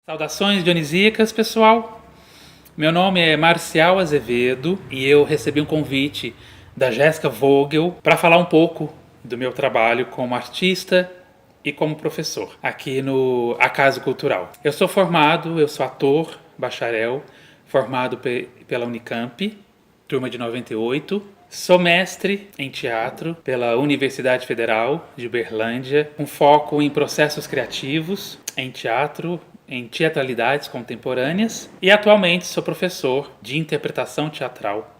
Saudações dionisíacas, pessoal! Meu nome é Marcial Azevedo e eu recebi um convite da Jéssica Vogel para falar um pouco do meu trabalho como artista e como professor aqui no Acaso Cultural. Eu sou ator, bacharel, formado pela Unicamp, turma de 98. Sou mestre em teatro pela Universidade Federal de Uberlândia, com foco em processos criativos, em teatro, em teatralidades contemporâneas, e atualmente sou professor de interpretação teatral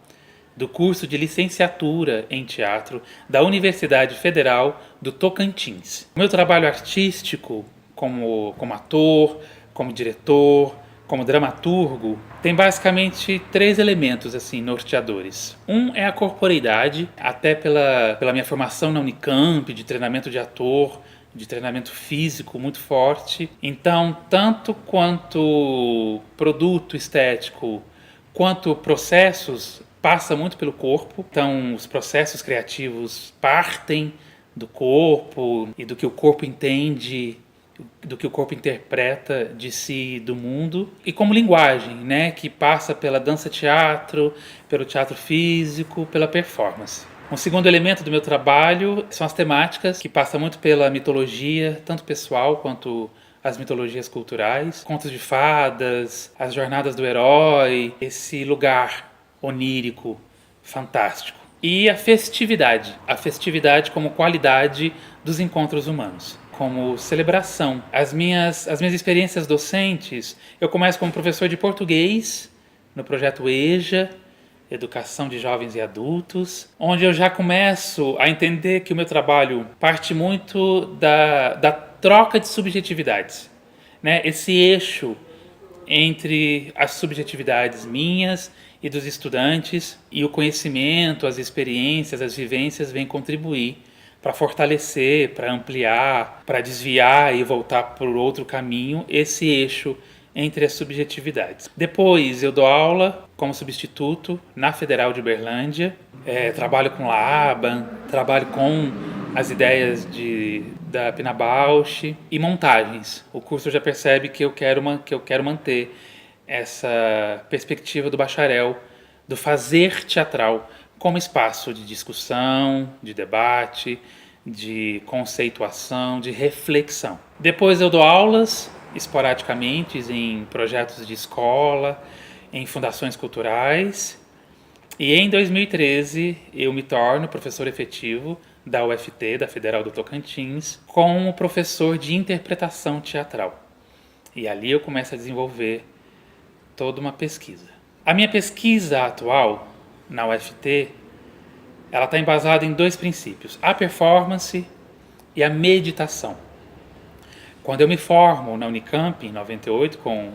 do curso de licenciatura em teatro da Universidade Federal do Tocantins. Meu trabalho artístico como ator, como diretor, como dramaturgo, tem basicamente três elementos assim norteadores. Um é a corporeidade, até pela minha formação na Unicamp, de treinamento de ator, de treinamento físico muito forte. Então, tanto quanto produto estético, quanto processos, passa muito pelo corpo. Então, os processos criativos partem do corpo e do que o corpo entende, do que o corpo interpreta de si, do mundo, e como linguagem, né, que passa pela dança-teatro, pelo teatro físico, pela performance. Um segundo elemento do meu trabalho são as temáticas, que passam muito pela mitologia, tanto pessoal quanto as mitologias culturais, contos de fadas, as jornadas do herói, esse lugar onírico, fantástico. E a festividade como qualidade dos encontros humanos, como celebração. As minhas experiências docentes, eu começo como professor de português no projeto EJA, Educação de Jovens e Adultos, onde eu já começo a entender que o meu trabalho parte muito da troca de subjetividades, né? Esse eixo entre as subjetividades minhas e dos estudantes, e o conhecimento, as experiências, as vivências vêm contribuir para fortalecer, para ampliar, para desviar e voltar por outro caminho esse eixo entre as subjetividades. Depois eu dou aula como substituto na Federal de Uberlândia, trabalho com Laban, trabalho com as ideias da Pina Bausch e montagens. O curso já percebe que eu quero manter essa perspectiva do bacharel, do fazer teatral como espaço de discussão, de debate, de conceituação, de reflexão. Depois eu dou aulas esporadicamente em projetos de escola, em fundações culturais. E em 2013 eu me torno professor efetivo da UFT, da Federal do Tocantins, como professor de interpretação teatral. E ali eu começo a desenvolver toda uma pesquisa. A minha pesquisa atual na UFT, ela está embasada em dois princípios: a performance e a meditação. Quando eu me formo na Unicamp, em 98, com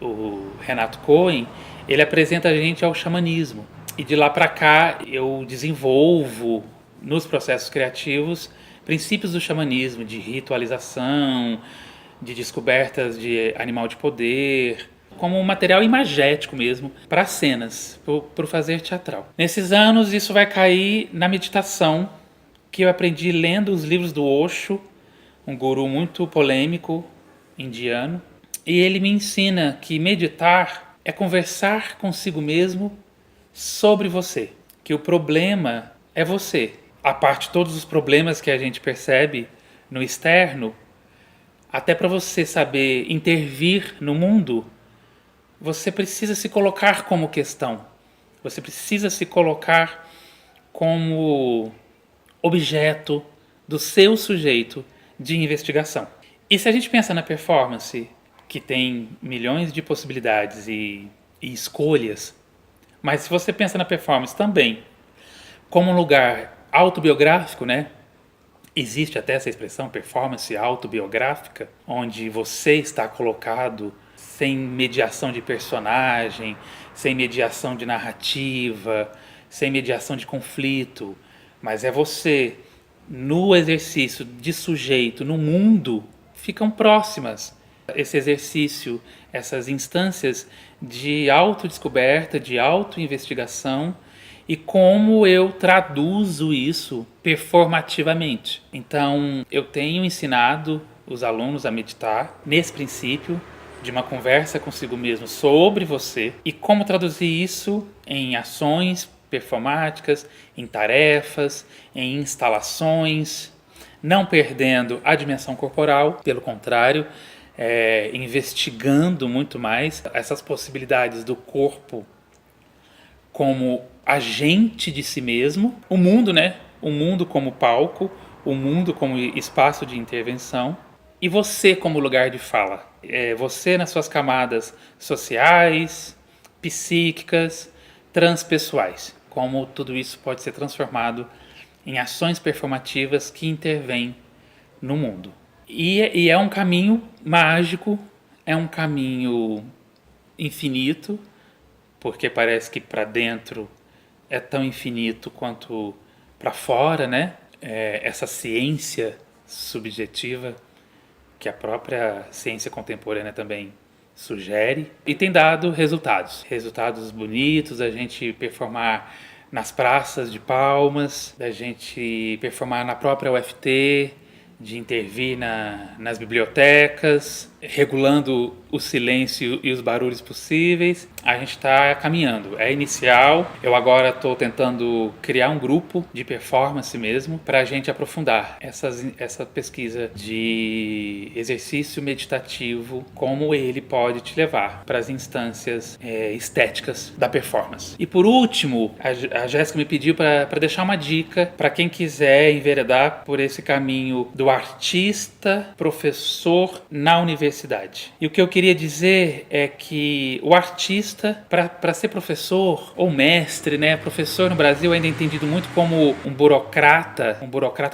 o Renato Cohen, ele apresenta a gente ao xamanismo. E de lá para cá eu desenvolvo nos processos criativos princípios do xamanismo, de ritualização, de descobertas de animal de poder, como um material imagético mesmo, para cenas, para o fazer teatral. Nesses anos isso vai cair na meditação, que eu aprendi lendo os livros do Osho, um guru muito polêmico indiano, e ele me ensina que meditar é conversar consigo mesmo sobre você, que o problema é você. A parte de todos os problemas que a gente percebe no externo, até para você saber intervir no mundo, você precisa se colocar como questão. Você precisa se colocar como objeto do seu sujeito de investigação. E se a gente pensa na performance, que tem milhões de possibilidades e escolhas, mas se você pensa na performance também como um lugar autobiográfico, né? Existe até essa expressão, performance autobiográfica, onde você está colocado sem mediação de personagem, sem mediação de narrativa, sem mediação de conflito, mas é você no exercício de sujeito no mundo, ficam próximas. Esse exercício, essas instâncias de autodescoberta, de autoinvestigação, e como eu traduzo isso performativamente. Então, eu tenho ensinado os alunos a meditar nesse princípio de uma conversa consigo mesmo sobre você e como traduzir isso em ações performáticas, em tarefas, em instalações, não perdendo a dimensão corporal, pelo contrário, investigando muito mais essas possibilidades do corpo como agente de si mesmo, o mundo, né? O mundo como palco, o mundo como espaço de intervenção e você como lugar de fala. Você nas suas camadas sociais, psíquicas, transpessoais. Como tudo isso pode ser transformado em ações performativas que intervêm no mundo. E é um caminho mágico, é um caminho infinito, porque parece que para dentro é tão infinito quanto para fora, né? Essa ciência subjetiva que a própria ciência contemporânea também sugere e tem dado resultados bonitos, a gente performar nas praças de Palmas, da gente performar na própria UFT, de intervir nas bibliotecas, regulando o silêncio e os barulhos possíveis. A gente está caminhando. É inicial. Eu agora estou tentando criar um grupo de performance mesmo para a gente aprofundar essa pesquisa de exercício meditativo, como ele pode te levar para as instâncias estéticas da performance. E por último, a Jéssica me pediu para deixar uma dica para quem quiser enveredar por esse caminho do artista professor na universidade. E o que eu queria dizer é que o artista, para ser professor ou mestre, né? Professor no Brasil ainda é entendido muito como um burocrata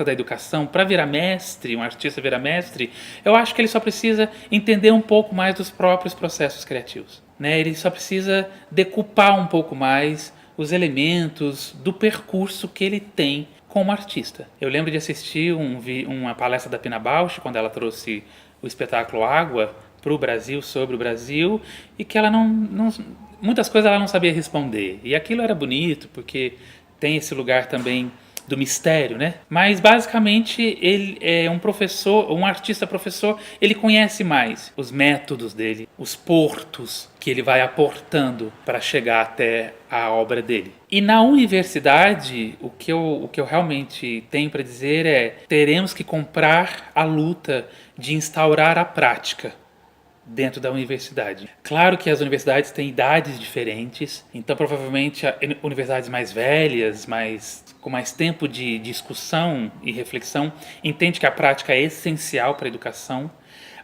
da educação. Para virar mestre, um artista virar mestre, eu acho que ele só precisa entender um pouco mais dos próprios processos criativos, né? Ele só precisa decupar um pouco mais os elementos do percurso que ele tem como artista. Eu lembro de assistir uma palestra da Pina Bausch, quando ela trouxe o espetáculo Água para o Brasil, sobre o Brasil, e que ela muitas coisas ela não sabia responder. E aquilo era bonito, porque tem esse lugar também do mistério, né? Mas basicamente ele é um professor, um artista professor, ele conhece mais os métodos dele, os portos que ele vai aportando para chegar até a obra dele. E na universidade, o que eu realmente tenho para dizer é: teremos que comprar a luta de instaurar a prática dentro da universidade. Claro que as universidades têm idades diferentes, então provavelmente universidades mais velhas, com mais tempo de discussão e reflexão, entende que a prática é essencial para a educação,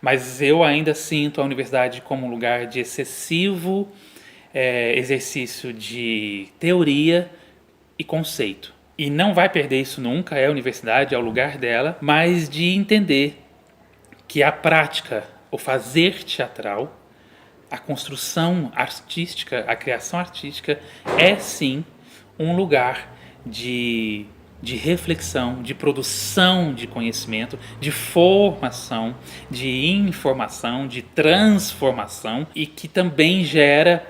mas eu ainda sinto a universidade como um lugar de excessivo exercício de teoria e conceito. E não vai perder isso nunca, é a universidade, é o lugar dela, mas de entender que a prática, o fazer teatral, a construção artística, a criação artística é sim um lugar de reflexão, de produção de conhecimento, de formação, de informação, de transformação e que também gera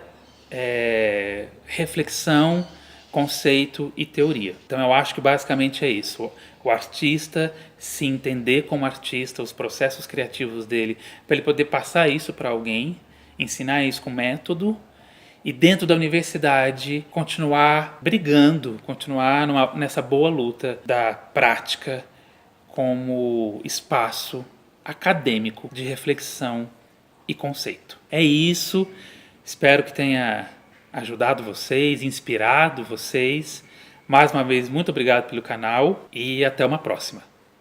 reflexão, conceito e teoria. Então eu acho que basicamente é isso. O artista se entender como artista, os processos criativos dele, para ele poder passar isso para alguém, ensinar isso com método e dentro da universidade continuar brigando, continuar nessa boa luta da prática como espaço acadêmico de reflexão e conceito. É isso. Espero que tenha ajudado vocês, inspirado vocês. Mais uma vez, muito obrigado pelo canal e até uma próxima.